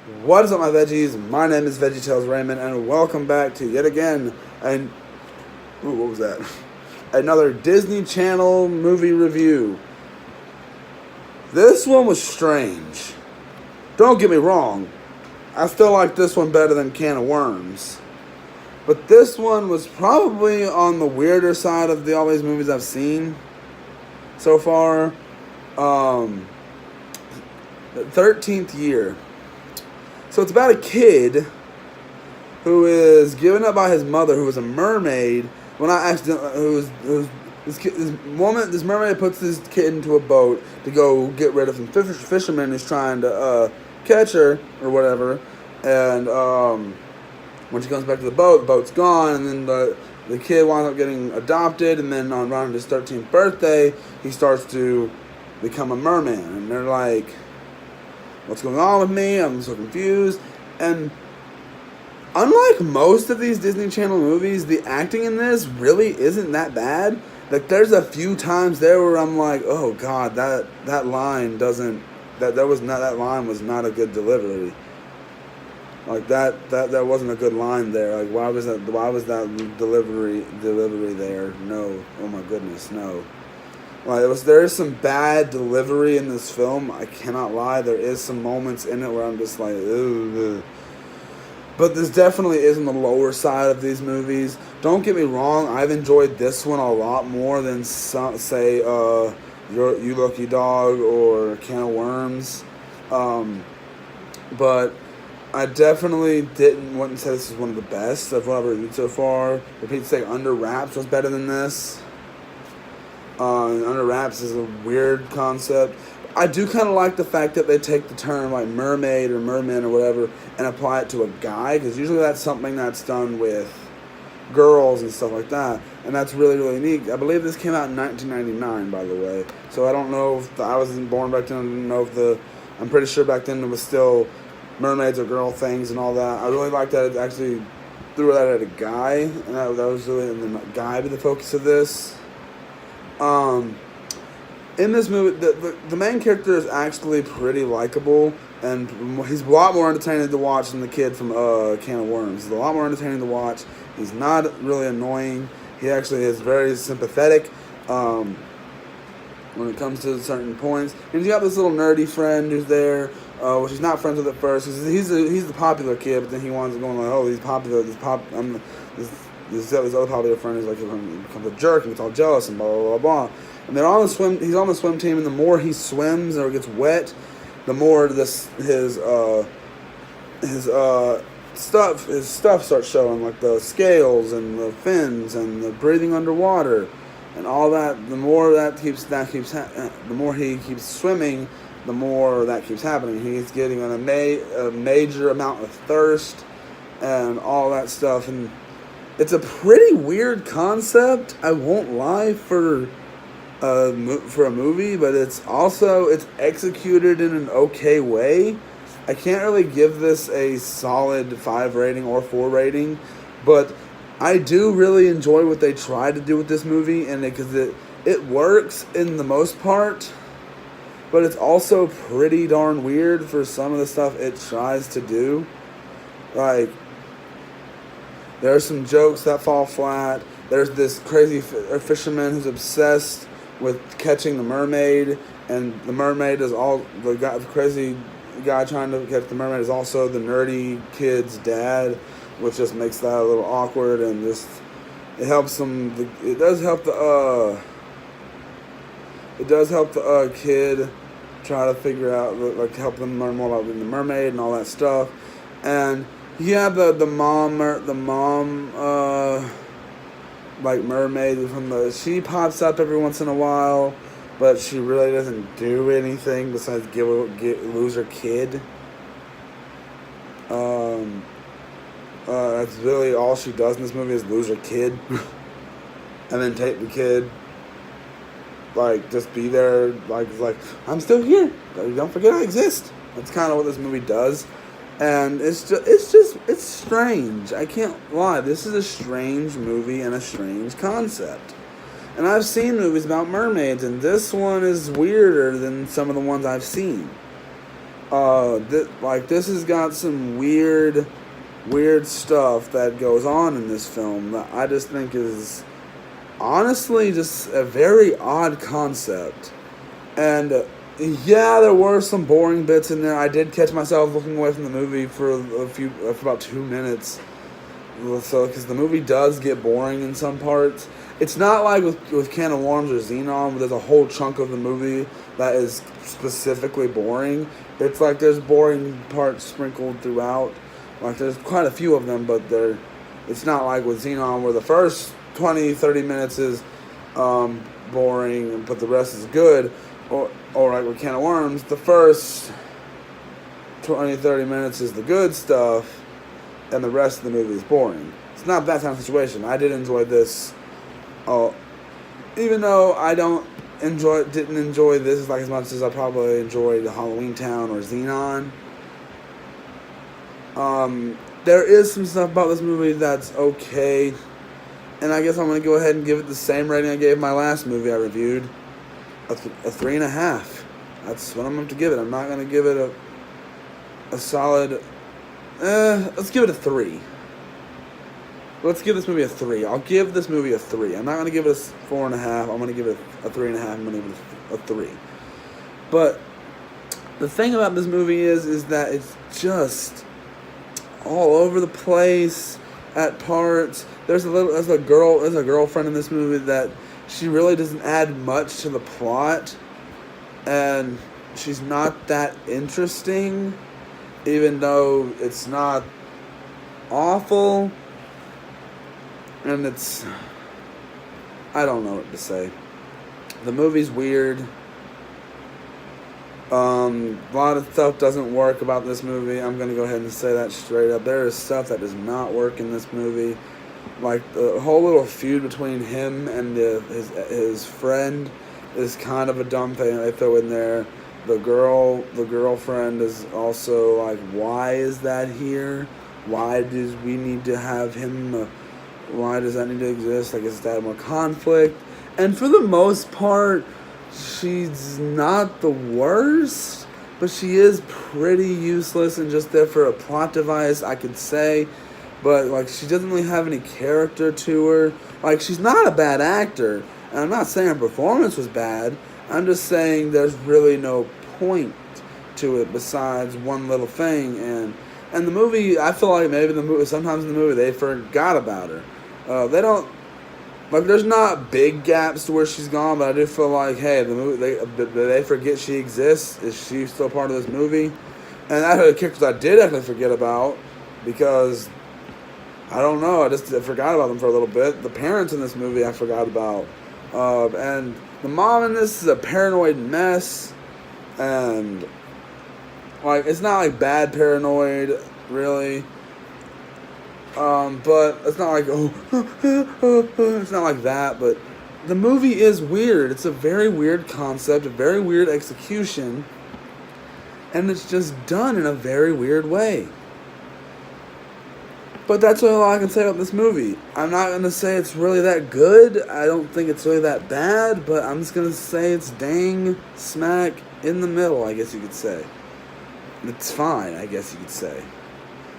What is up, my veggies? My name is VeggieTales Raymond, and welcome back to yet again what was that? Another Disney Channel movie review. This one was strange. Don't get me wrong, I still like this one better than Can of Worms, but this one was probably on the weirder side of all these movies I've seen so far. The 13th year. So it's about a kid who is given up by his mother, who is a mermaid. Well, not accidentally. This mermaid puts this kid into a boat to go get rid of some fisherman who's trying to catch her or whatever. And when she comes back to the boat's gone, and then the kid winds up getting adopted. And then around his 13th birthday, he starts to become a merman, and they're like, what's going on with me? I'm so confused. And unlike most of these Disney Channel movies, the acting in this really isn't that bad. Like, there's a few times there where I'm like, oh god, that line was not a good delivery. Like that wasn't a good line there. Like, why was that delivery there? No. Oh my goodness, no. Like, there is some bad delivery in this film. I cannot lie. There is some moments in it where I'm just like, ugh. But this definitely is on the lower side of these movies. Don't get me wrong. I've enjoyed this one a lot more than say You Lucky Dog or Can of Worms. But I definitely wouldn't say this is one of the best of what I've reviewed so far. For Pete's sake, Under Wraps was better than this. Under Wraps is a weird concept. I do kind of like the fact that they take the term like mermaid or merman or whatever and apply it to a guy, because usually that's something that's done with girls and stuff like that, and that's really, really neat. I believe this came out in 1999, by the way, so I don't know if I wasn't born back then. I didn't know if I'm pretty sure back then it was still mermaids or girl things and all that. I really like that it actually threw that at a guy, and that was really the guy be the focus of this. In this movie, the main character is actually pretty likable, and he's a lot more entertaining to watch than the kid from Can of Worms. He's a lot more entertaining to watch. He's not really annoying. He actually is very sympathetic when it comes to certain points. And he's got this little nerdy friend who's there, which he's not friends with at first. He's the popular kid, but then he winds up going like, oh, he's popular. This other popular friend is like becomes a jerk and gets all jealous and blah blah blah blah. And they're on the swim. He's on the swim team, and the more he swims or gets wet, the more his stuff starts showing, like the scales and the fins and the breathing underwater and all that. The more the more he keeps swimming, the more that keeps happening. He's getting a major amount of thirst and all that stuff, and it's a pretty weird concept, I won't lie, for a movie, but it's executed in an okay way. I can't really give this a solid 5 rating or 4 rating, but I do really enjoy what they tried to do with this movie, and because it works in the most part, but it's also pretty darn weird for some of the stuff it tries to do. Like, there are some jokes that fall flat. There's this crazy fisherman who's obsessed with catching the mermaid, and the mermaid is the crazy guy trying to catch the mermaid is also the nerdy kid's dad, which just makes that a little awkward, and just it helps them. It does help the kid try to figure out, like, help them learn more about being the mermaid and all that stuff. And yeah, the mom like mermaid she pops up every once in a while, but she really doesn't do anything besides lose her kid. That's really all she does in this movie, is lose her kid, and then take the kid, like, just be there, like I'm still here. Don't forget I exist. That's kind of what this movie does. And it's strange. I can't lie. This is a strange movie and a strange concept. And I've seen movies about mermaids, and this one is weirder than some of the ones I've seen. This has got some weird stuff that goes on in this film that I just think is honestly just a very odd concept. And yeah, there were some boring bits in there. I did catch myself looking away from the movie for about 2 minutes. So, because the movie does get boring in some parts. It's not like with Can of Worms or Xenon, where there's a whole chunk of the movie that is specifically boring. It's like there's boring parts sprinkled throughout. Like, there's quite a few of them, but it's not like with Xenon, where the first 20, 30 minutes is boring, but the rest is good. Or like with Can of Worms, the first 20, 30 minutes is the good stuff, and the rest of the movie is boring. It's not that kind of situation. I did enjoy this. Even though I didn't enjoy this like as much as I probably enjoyed Halloween Town or Xenon. There is some stuff about this movie that's okay, and I guess I'm gonna go ahead and give it the same rating I gave my last movie I reviewed, a 3.5. That's what I'm going to give it. I'm not gonna give it a solid. Let's give it a 3. Let's give this movie a 3. I'll give this movie a 3. I'm not going to give it a 4.5. I'm going to give it a 3.5. I'm going to give it a 3. But the thing about this movie is that it's just all over the place at parts. There's a girlfriend in this movie that she really doesn't add much to the plot, and she's not that interesting, even though it's not awful. And I don't know what to say. The movie's weird. A lot of stuff doesn't work about this movie. I'm going to go ahead and say that straight up. There is stuff that does not work in this movie. Like, the whole little feud between him and his friend is kind of a dumb thing they throw in there. The girlfriend is also like, why is that here? Why does we need to have him... why does that need to exist? Like, is that more conflict? And for the most part, she's not the worst, but she is pretty useless and just there for a plot device, I could say. But, like, she doesn't really have any character to her. Like, she's not a bad actor. And I'm not saying her performance was bad. I'm just saying there's really no point to it besides one little thing. And the movie, I feel like maybe sometimes in the movie they forgot about her. They don't, like, there's not big gaps to where she's gone, but I do feel like, hey, the movie, they forget she exists. Is she still part of this movie? And that's the characters I did actually forget about, because, I don't know, I just forgot about them for a little bit. The parents in this movie I forgot about. And the mom in this is a paranoid mess, and, like, it's not, like, bad paranoid, really. But it's not like, it's not like that, but the movie is weird. It's a very weird concept, a very weird execution, and it's just done in a very weird way. But that's all I can say about this movie. I'm not going to say it's really that good. I don't think it's really that bad, but I'm just going to say it's dang smack in the middle, I guess you could say. It's fine, I guess you could say.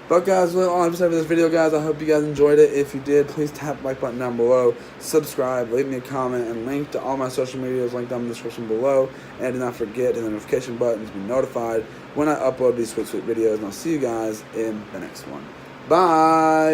But guys, that's all I have to say for this video, guys. I hope you guys enjoyed it. If you did, please tap the like button down below, subscribe, leave me a comment, and link to all my social medias linked down in the description below. And do not forget to hit the notification button to be notified when I upload these sweet videos. And I'll see you guys in the next one. Bye!